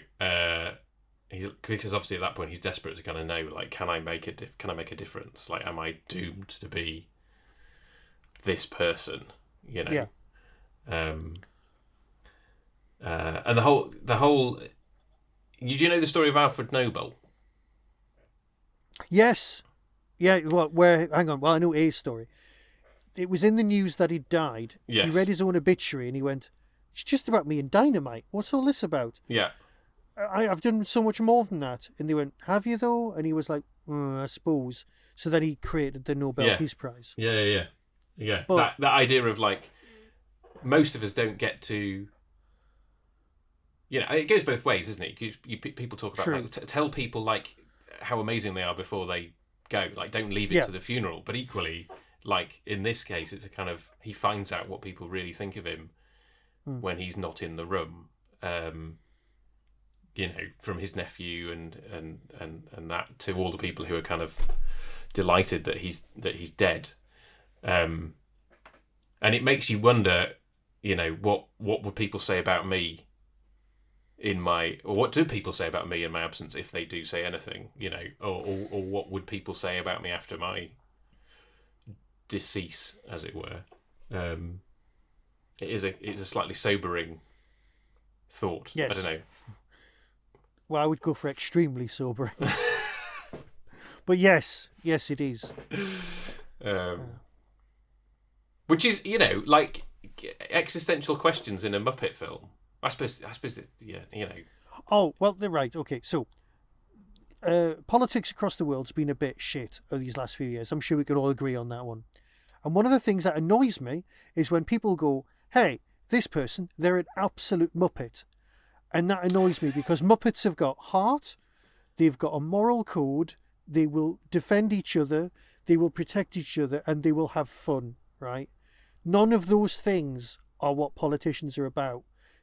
because obviously at that point he's desperate to kind of know, like, can I make a difference? Like, am I doomed to be this person? You know. Yeah. And the whole. Do you know the story of Alfred Nobel? Yes. Yeah. Well, hang on. Well, I know a story. It was in the news that he died. Yes. He read his own obituary and he went, "It's just about me and dynamite. What's all this about?" Yeah. I've done so much more than that. And they went, have you though? And he was like, I suppose. So then he created the Nobel Yeah. Peace Prize. Yeah. But That idea of like most of us don't get to. It goes both ways, isn't it? People talk about True. like tell people like how amazing they are before they go. Like, don't leave it Yeah. to the funeral. But equally, like in this case, it's a kind of he finds out what people really think of him when he's not in the room. From his nephew and that to all the people who are kind of delighted that he's dead, and it makes you wonder, what would people say about me or what do people say about me in my absence if they do say anything, or what would people say about me after my decease, as it were. It's a slightly sobering thought. Yes. I don't know. Well, I would go for extremely sobering. But yes, it is. Which is, like existential questions in a Muppet film. I suppose it's, Oh, well, they're right. Okay, so politics across the world's been a bit shit over these last few years. I'm sure we can all agree on that one. And one of the things that annoys me is when people go, hey, this person, they're an absolute Muppet. And that annoys me because Muppets have got heart, they've got a moral code, they will defend each other, they will protect each other, and they will have fun, right? None of those things are what politicians are about.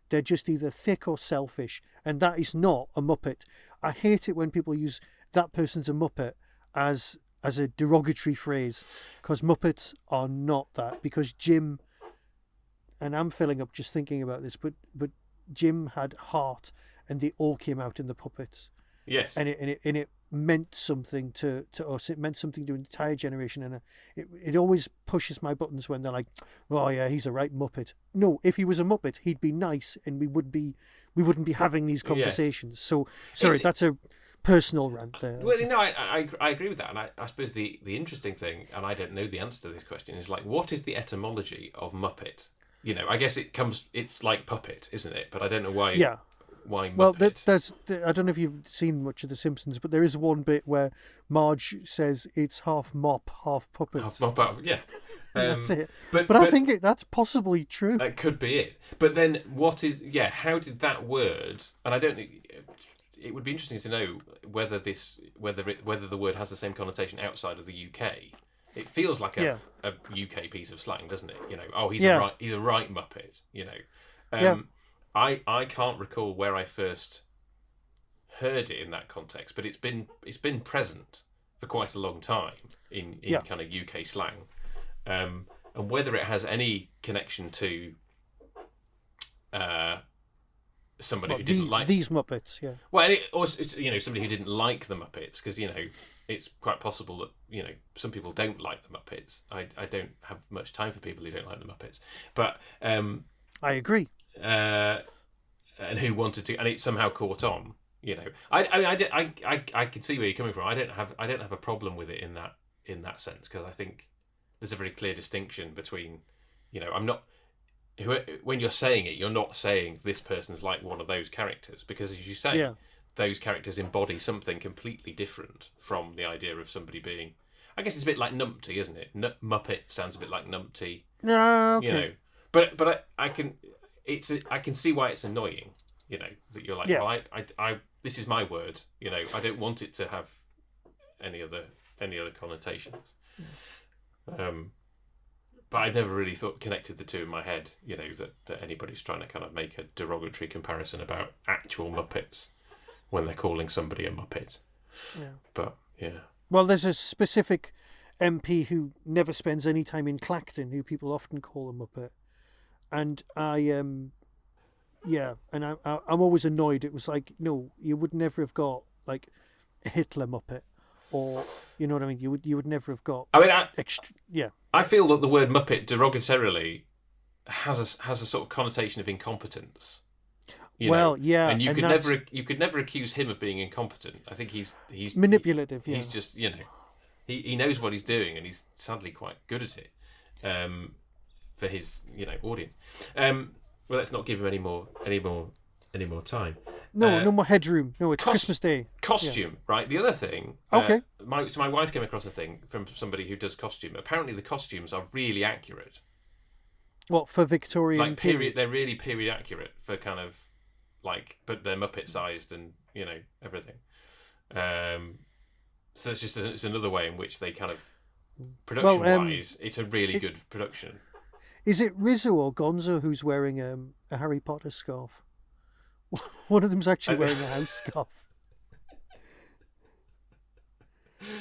They're just either thick or selfish, and that is not a Muppet. I hate it when people use that person's a Muppet as a derogatory phrase, because Muppets are not that. Because Jim, and I'm filling up just thinking about this, but Jim had heart, and they all came out in the puppets. Yes, and it meant something to us. It meant something to an entire generation, and it always pushes my buttons when they're like, "Oh yeah, he's a right Muppet." No, if he was a Muppet, he'd be nice, and we wouldn't be having these conversations. Yes. So sorry, that's a personal rant there. Well, no, I agree with that, and I suppose the interesting thing, and I don't know the answer to this question, is like, what is the etymology of Muppet? I guess it's like puppet, isn't it? But I don't know why. Yeah. Why Muppet? Well, I don't know if you've seen much of The Simpsons, but there is one bit where Marge says it's half mop, half puppet. Half mop, yeah. That's it. But I think that's possibly true. That could be it. But then what is... Yeah, how did that word... And I don't... It would be interesting to know whether the word has the same connotation outside of the UK. It feels like a UK piece of slang, doesn't it? He's a right Muppet, I can't recall where I first heard it in that context, but it's been present for quite a long time in kind of UK slang, and whether it has any connection to somebody who didn't like these Muppets, yeah. Well, or somebody who didn't like the Muppets, because it's quite possible that some people don't like the Muppets. I don't have much time for people who don't like the Muppets, but I agree. And who wanted to, and it somehow caught on. I can see where you're coming from. I don't have a problem with it in that sense, because I think there's a very clear distinction between, I'm not. When you're saying it, you're not saying this person's like one of those characters, because as you say, those characters embody something completely different from the idea of somebody being. I guess it's a bit like numpty, isn't it? Muppet sounds a bit like numpty. No, okay. But I can see why it's annoying. That you're like, well, I this is my word. I don't want it to have any other connotations. But I never really connected the two in my head. That anybody's trying to kind of make a derogatory comparison about actual Muppets when they're calling somebody a Muppet. Yeah. But yeah. Well, there's a specific MP who never spends any time in Clacton, who people often call a Muppet, and I'm always annoyed. It was like, no, you would never have got like a Hitler Muppet, or you know what I mean. You would never have got. I mean, I feel that the word Muppet derogatorily has a sort of connotation of incompetence. And you could never accuse him of being incompetent. I think he's manipulative. He's just he knows what he's doing, and he's sadly quite good at it for his audience. Well, let's not give him any more time. No, no more headroom. No, it's Cos- Christmas Day. Costume, right? The other thing. Okay. My wife came across a thing from somebody who does costume. Apparently, the costumes are really accurate. What, for Victorian Like period, they're really period accurate for kind of but they're Muppet sized and everything. So it's another way in which they kind of production wise, it's a really good production. Is it Rizzo or Gonzo who's wearing a Harry Potter scarf? One of them's actually wearing a house scarf.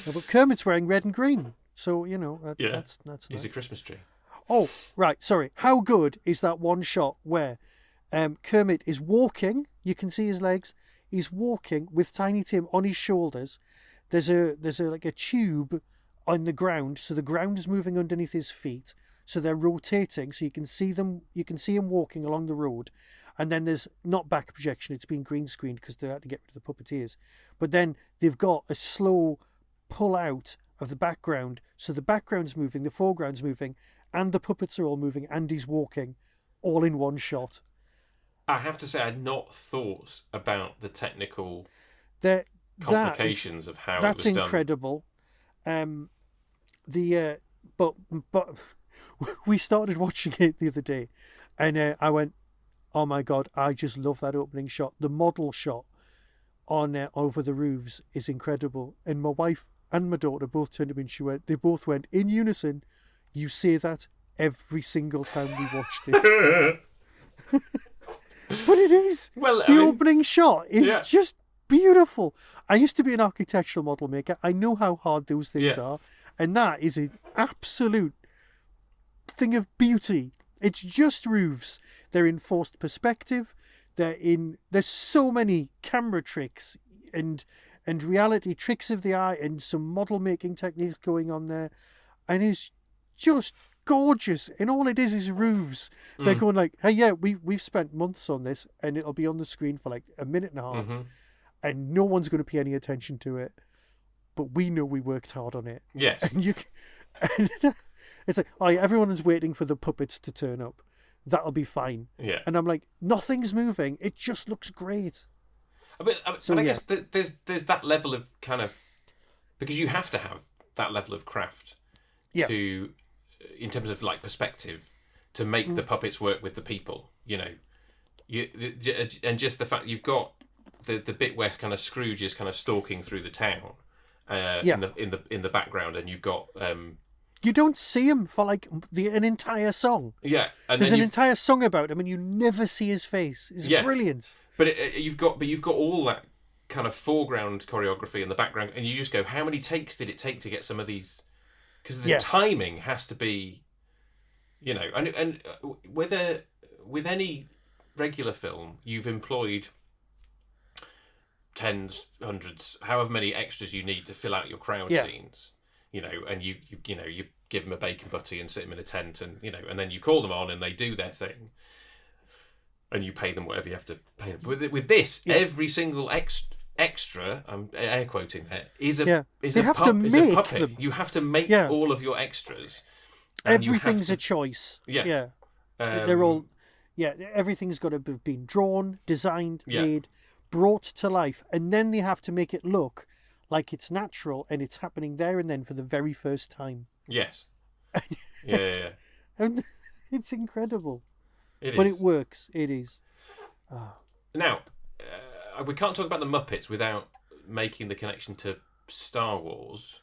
No, but Kermit's wearing red and green, so that's nice. He's a Christmas tree. Oh, right, sorry. How good is that one shot where Kermit is walking? You can see his legs. He's walking with Tiny Tim on his shoulders. There's a tube on the ground, so the ground is moving underneath his feet. So they're rotating, so you can see them. You can see him walking along the road, and then there's not back projection. It's been green screened because they had to get rid of the puppeteers. But then they've got a slow pull out of the background, so the background's moving, the foreground's moving, and the puppets are all moving, and he's walking, all in one shot. I have to say, I'd not thought about the technical complications of how it was done. That's incredible. But we started watching it the other day, and I went, "Oh my God, I just love that opening shot. The model shot on over the roofs is incredible." And my wife and my daughter both turned to me and they both went in unison, "You say that every single time we watch this." But it is. Well, the opening shot is just beautiful. I used to be an architectural model maker. I know how hard those things are. And that is an absolute thing of beauty. It's just roofs. They're in forced perspective. There's so many camera tricks and reality tricks of the eye and some model making techniques going on there. And it's just gorgeous, and all it is roofs. They're going like, "Hey, yeah, we've spent months on this, and it'll be on the screen for like a minute and a half, and no one's going to pay any attention to it, but we know we worked hard on it." Yes, and it's like, "Oh, yeah, everyone's waiting for the puppets to turn up. That'll be fine." Yeah, and I'm like, nothing's moving. It just looks great. But I guess there's that level of kind of, because you have to have that level of craft to. In terms of perspective, to make the puppets work with the people, and just the fact you've got the bit where kind of Scrooge is kind of stalking through the town, in the background, and you've got you don't see him for an entire song. Yeah, and there's an entire song about him, and you never see his face. It's brilliant. But you've got all that kind of foreground choreography in the background, and you just go, how many takes did it take to get some of these? Because the timing has to be, and with any regular film, you've employed tens, hundreds, however many extras you need to fill out your crowd scenes, and you give them a bacon butty and sit them in a tent, and and then you call them on and they do their thing, and you pay them whatever you have to pay them. With this, every single extra, I'm air quoting there, is a puppet. You have to make all of your extras. Everything's a choice. They're all. Everything's got to have been drawn, designed, made, brought to life, and then they have to make it look like it's natural and it's happening there and then for the very first time. Yes. And it's incredible. It works. It is. Now. We can't talk about the Muppets without making the connection to Star Wars.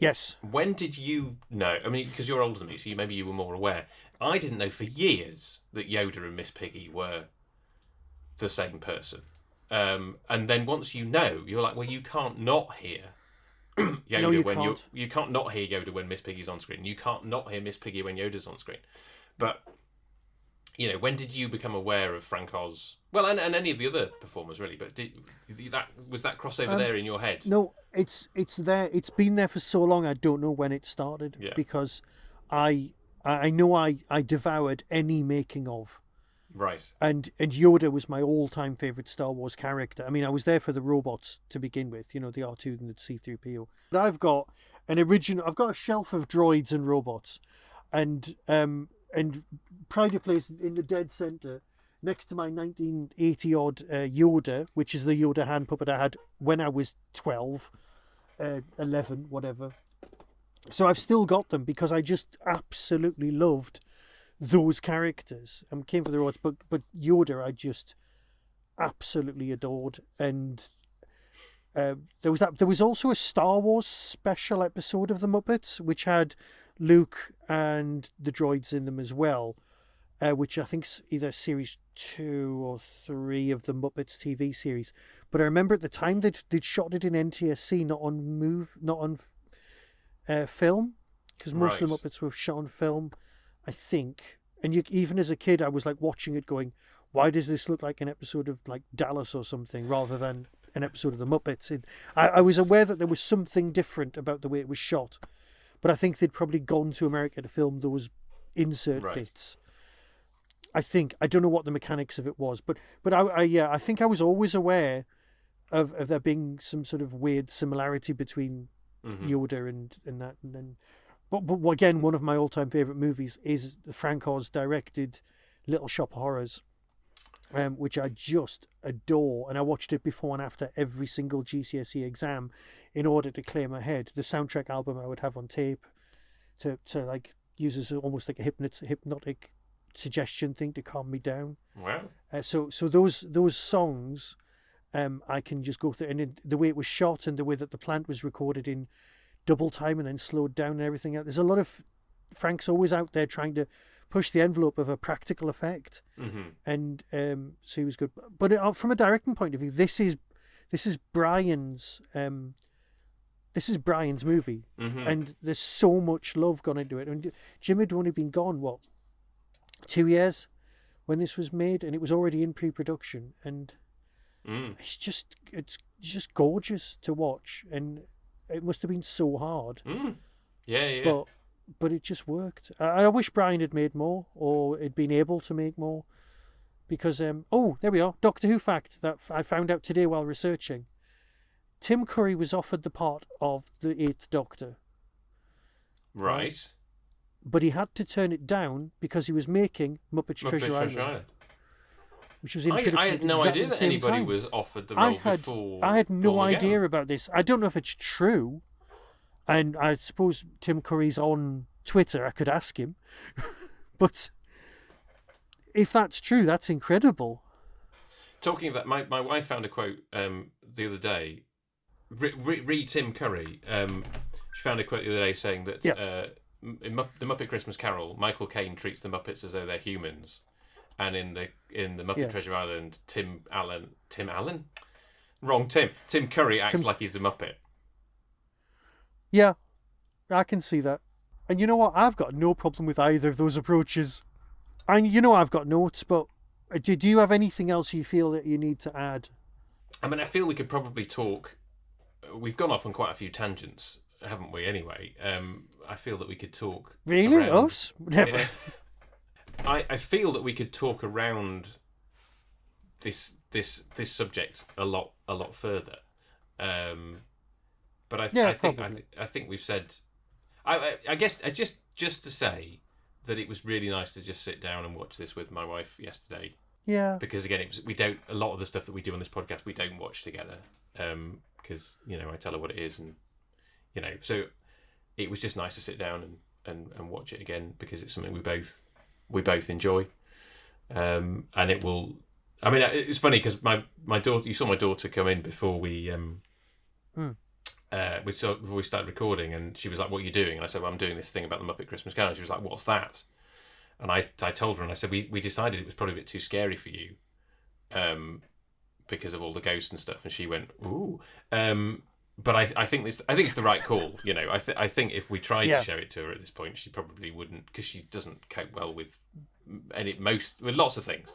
Yes. When did you know? I mean, because you're older than me, so maybe you were more aware. I didn't know for years that Yoda and Miss Piggy were the same person. And then once you know, you're like, well, you can't not hear Yoda you can't not hear Yoda when Miss Piggy's on screen. You can't not hear Miss Piggy when Yoda's on screen. But when did you become aware of Frank Oz? Well, and any of the other performers, really. But was that crossover there in your head? No, it's there. It's been there for so long. I don't know when it started because I know I devoured any making of. Right. And Yoda was my all-time favorite Star Wars character. I mean, I was there for the robots to begin with. The R2 and the C-3PO. But I've got a shelf of droids and robots, and pride of place in the dead center. next to my 1980 odd Yoda, which is the Yoda hand puppet I had when I was 12, 11, whatever. So I've still got them because I just absolutely loved those characters. Came for the roads, but Yoda I just absolutely adored. And there was also a Star Wars special episode of the Muppets which had Luke and the droids in them as well, which I think's either series 2 or 3 of the Muppets TV series. But I remember at the time they'd shot it in NTSC, not on film, because most of the Muppets were shot on film, I think. And even as a kid, I was like watching it, going, "Why does this look like an episode of like Dallas or something, rather than an episode of the Muppets?" I was aware that there was something different about the way it was shot, but I think they'd probably gone to America to film those insert bits. I don't know what the mechanics of it was, but I think I was always aware of there being some sort of weird similarity between Yoda and that. And then, but again, one of my all-time favorite movies is the Frank Oz directed Little Shop of Horrors, which I just adore, and I watched it before and after every single GCSE exam in order to clear my head. The soundtrack album I would have on tape to like use as almost like a hypnotic suggestion thing to calm me down. Wow. So those songs, I can just go through, and the way it was shot and the way that the plant was recorded in double time and then slowed down and everything else. There's a lot of Frank's always out there trying to push the envelope of a practical effect, and so he was good. But from a directing point of view, this is Brian's movie, and there's so much love gone into it. And Jim had only been gone 2 years when this was made, and it was already in pre-production, and it's just gorgeous to watch, and it must have been so hard. Yeah. But it just worked. I wish Brian had made more, or had been able to make more, because there we are, Doctor Who fact that I found out today while researching. Tim Curry was offered the part of the 8th Doctor. Right. But he had to turn it down because he was making Muppet's Treasure Island. Which was in production. I had no idea that anybody was offered the role before. I had no Paul idea McGann. about this. I don't know if it's true. And I suppose Tim Curry's on Twitter. I could ask him. But if that's true, that's incredible. Talking of that, my wife found a quote the other day. Re Tim Curry. She found a quote the other day saying that in the Muppet Christmas Carol, Michael Caine treats the Muppets as though they're humans. And in the Muppet Treasure Island, Tim Curry acts like he's the Muppet. Yeah, I can see that. And you know what? I've got no problem with either of those approaches. And you know I've got notes, but do you have anything else you feel that you need to add? I mean, I feel we could probably talk. We've gone off on quite a few tangents, haven't we? Anyway, I feel that we could talk. Really, around, us? Never. Yeah. I feel that we could talk around this subject a lot further, but I think we've said. I guess just to say that it was really nice to just sit down and watch this with my wife yesterday. Yeah. Because again, a lot of the stuff that we do on this podcast we don't watch together, because I tell her what it is, and so it was just nice to sit down and watch it again, because it's something we both enjoy, and it will. I mean, it's funny because my daughter. You saw my daughter come in before we before we started recording, and she was like, "What are you doing?" And I said, "Well, I'm doing this thing about the Muppet Christmas Carol." And she was like, "What's that?" And I told her, and I said, "We decided it was probably a bit too scary for you, because of all the ghosts and stuff." And she went, "Ooh." But I think it's the right call. I think if we tried to show it to her at this point, she probably wouldn't, because she doesn't cope well with with lots of things.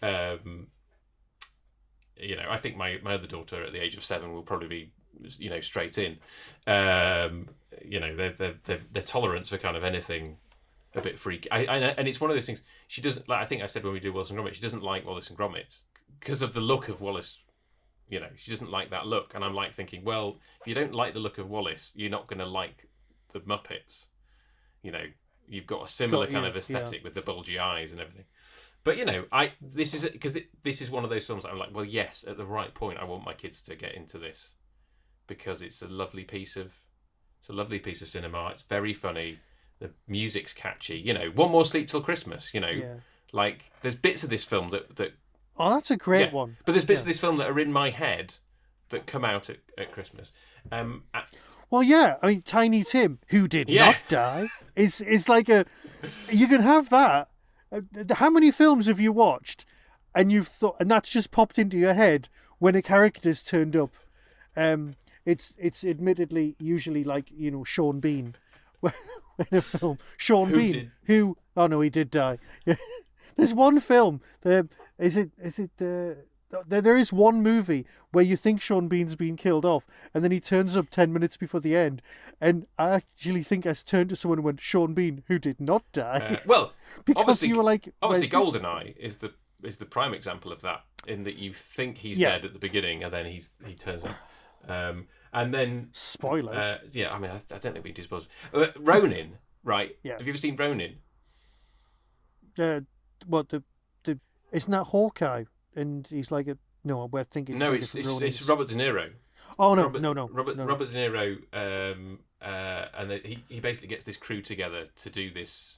I think my other daughter at the age of 7 will probably be straight in. Their tolerance for kind of anything a bit freaky. And it's one of those things she doesn't like. I think I said when we do Wallace and Gromit, she doesn't like Wallace and Gromit because of the look of Wallace. She doesn't like that look, and I'm like thinking, well, if you don't like the look of Wallace, you're not going to like the Muppets. You've got a similar kind of aesthetic with the bulgy eyes and everything. But this is because this is one of those films that I'm like, well, yes, at the right point, I want my kids to get into this because it's a lovely piece of cinema. It's very funny. The music's catchy. One More Sleep Till Christmas. Like there's bits of this film that. Oh, that's a great one. But there's bits of this film that are in my head that come out at Christmas. Well, yeah. I mean, Tiny Tim, who did not die, is like a. You can have that. How many films have you watched, and you've thought, and that's just popped into your head when a character's turned up? It's admittedly usually like Sean Bean, in a film. Sean Bean, who he did die. There's one film. There is one movie where you think Sean Bean's been killed off, and then he turns up 10 minutes before the end. And I actually think I turned to someone and went, Sean Bean, who did not die. Well, because you were like, obviously, GoldenEye is the prime example of that. In that you think he's dead at the beginning, and then he turns up. And then spoilers. I mean, I don't think we do spoilers. Ronin, right? Yeah. Have you ever seen Ronin? What the isn't that Hawkeye? And he's like we're thinking. No, it's Robert De Niro. Oh no, Robert De Niro, and he basically gets this crew together to do this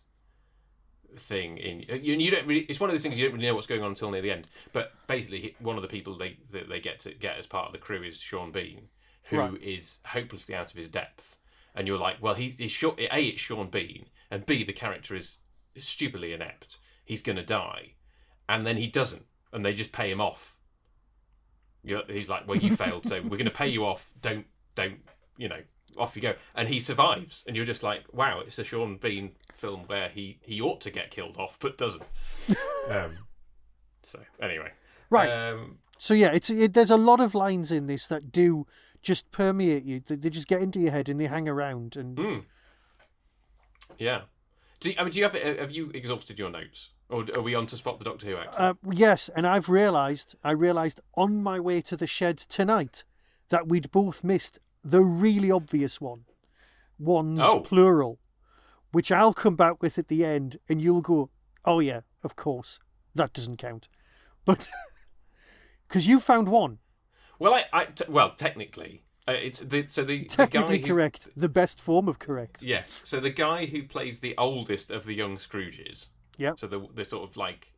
thing. You don't really. It's one of those things you don't really know what's going on until near the end. But basically, one of the people they get as part of the crew is Sean Bean, who is hopelessly out of his depth. And you're like, well, he's short. A, it's Sean Bean, and B, the character is stupidly inept. He's going to die, and then he doesn't. And they just pay him off. He's like, well, you failed, so we're going to pay you off. Don't, off you go. And he survives. And you're just like, wow, it's a Sean Bean film where he ought to get killed off, but doesn't. So, anyway. Right. So, yeah, there's a lot of lines in this that do just permeate you. They just get into your head and they hang around. And Yeah. Do you have you exhausted your notes? Or are we on to spot the Doctor Who actor? Yes, and I realised on my way to the shed tonight that we'd both missed the really obvious one. Ones plural, which I'll come back with at the end, and you'll go, oh yeah, of course, that doesn't count. But, because you found one. Well, well, technically... it's the technically guy correct, the best form of correct. Yes, so the guy who plays the oldest of the young Scrooges. Yeah. So the sort of like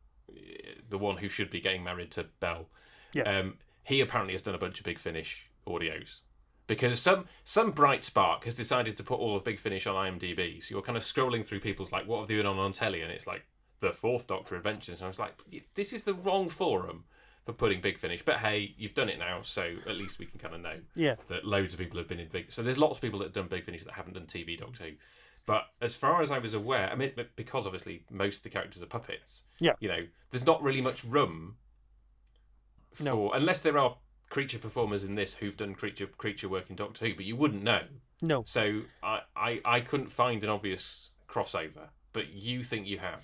the one who should be getting married to Belle. Yeah. He apparently has done a bunch of Big Finish audios because some bright spark has decided to put all of Big Finish on IMDb. So you're kind of scrolling through people's like, what have they been on telly? And it's like the Fourth Doctor Adventures. And I was like, this is the wrong forum for putting Big Finish. But hey, you've done it now, so at least we can kind of know that loads of people have been in Big. So there's lots of people that have done Big Finish that haven't done TV Doctor Who. But as far as I was aware, I mean, because obviously most of the characters are puppets, there's not really much room for, unless there are creature performers in this who've done creature work in Doctor Who, but you wouldn't know. No. So I couldn't find an obvious crossover, but you think you have.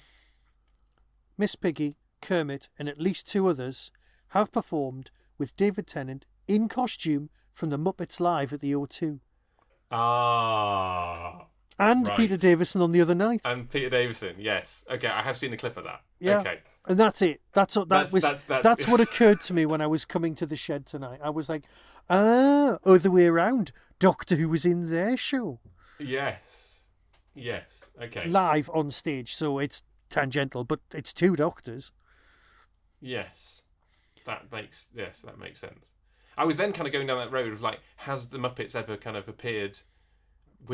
Miss Piggy, Kermit, and at least two others have performed with David Tennant in costume from the Muppets Live at the O2. Ah. And right. Peter Davison on the other night. And Peter Davison, yes. Okay, I have seen a clip of that. Yeah. Okay. And that's it. That's what occurred to me when I was coming to the shed tonight. I was like, other way around. Doctor Who was in their show. Yes. Yes. Okay. Live on stage, so it's tangential, but it's two doctors. Yes. That makes sense. I was then kind of going down that road of like, has the Muppets ever kind of appeared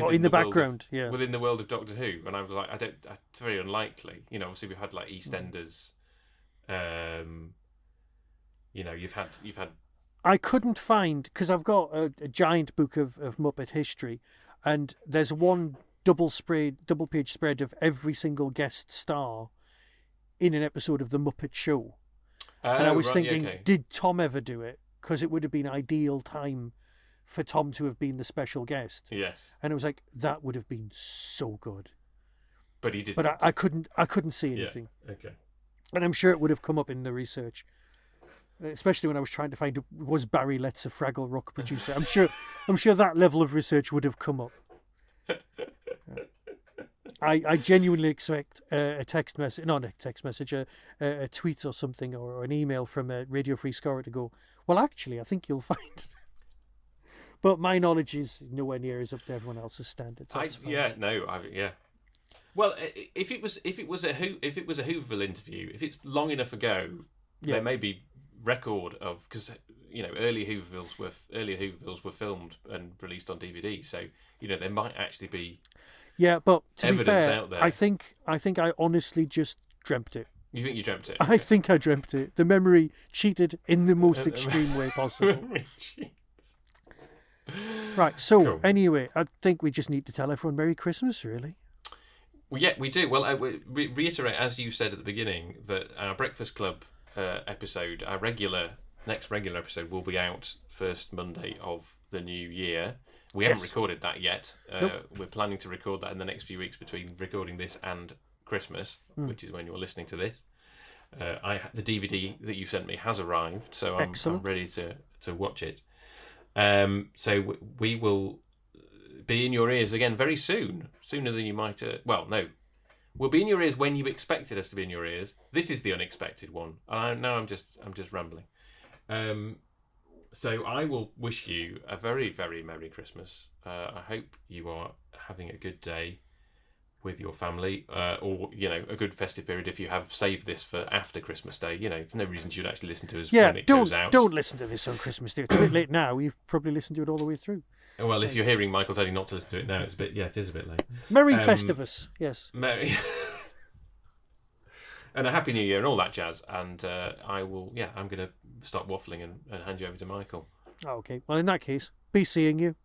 in the background, within the world of Doctor Who? And I was like, it's very unlikely. Obviously we've had like EastEnders. You've had. I couldn't find, because I've got a giant book of Muppet history, and there's one double page spread of every single guest star in an episode of the Muppet Show. And I was thinking, did Tom ever do it? Because it would have been ideal time for Tom to have been the special guest. Yes. And it was like, that would have been so good. But he didn't. But I couldn't see anything. Yeah. Okay. And I'm sure it would have come up in the research. Especially when I was trying to find, was Barry Letts a Fraggle Rock producer? I'm sure that level of research would have come up. I genuinely expect a text message, not a text message, a tweet or something, or an email from a Radio Free Scorer to go, well, actually, I think you'll find. But my knowledge is nowhere near as up to everyone else's standards. Yeah. Well, if it was a Hooverville interview, if it's long enough ago, there may be record of, because early Hoovervilles were filmed and released on DVD, so there might actually be but to be evidence fair, out there. I think I honestly just dreamt it. You think you dreamt it? I think I dreamt it. The memory cheated in the most extreme way possible. Right, so Cool. Anyway, I think we just need to tell everyone Merry Christmas, really. Well, yeah, we do. Well, I reiterate, as you said at the beginning, that our Breakfast Club episode, our next regular episode, will be out first Monday of the new year. We haven't recorded that yet. Nope. We're planning to record that in the next few weeks between recording this and Christmas, which is when you're listening to this. The DVD that you sent me has arrived, so I'm ready to watch it. So we will be in your ears again very soon, sooner than you might. We'll be in your ears when you expected us to be in your ears. This is the unexpected one. Now I'm just rambling. So I will wish you a very, very Merry Christmas. I hope you are having a good day with your family, or a good festive period if you have saved this for after Christmas Day. There's no reason you should actually listen to us when it goes out. Don't listen to this on Christmas Day. It's a bit late now. You've probably listened to it all the way through. Well, if you're hearing Michael telling you not to listen to it now, it is a bit late. Merry Festivus, yes. Merry. And a Happy New Year and all that jazz. And I'm going to stop waffling and hand you over to Michael. Okay. Well, in that case, be seeing you.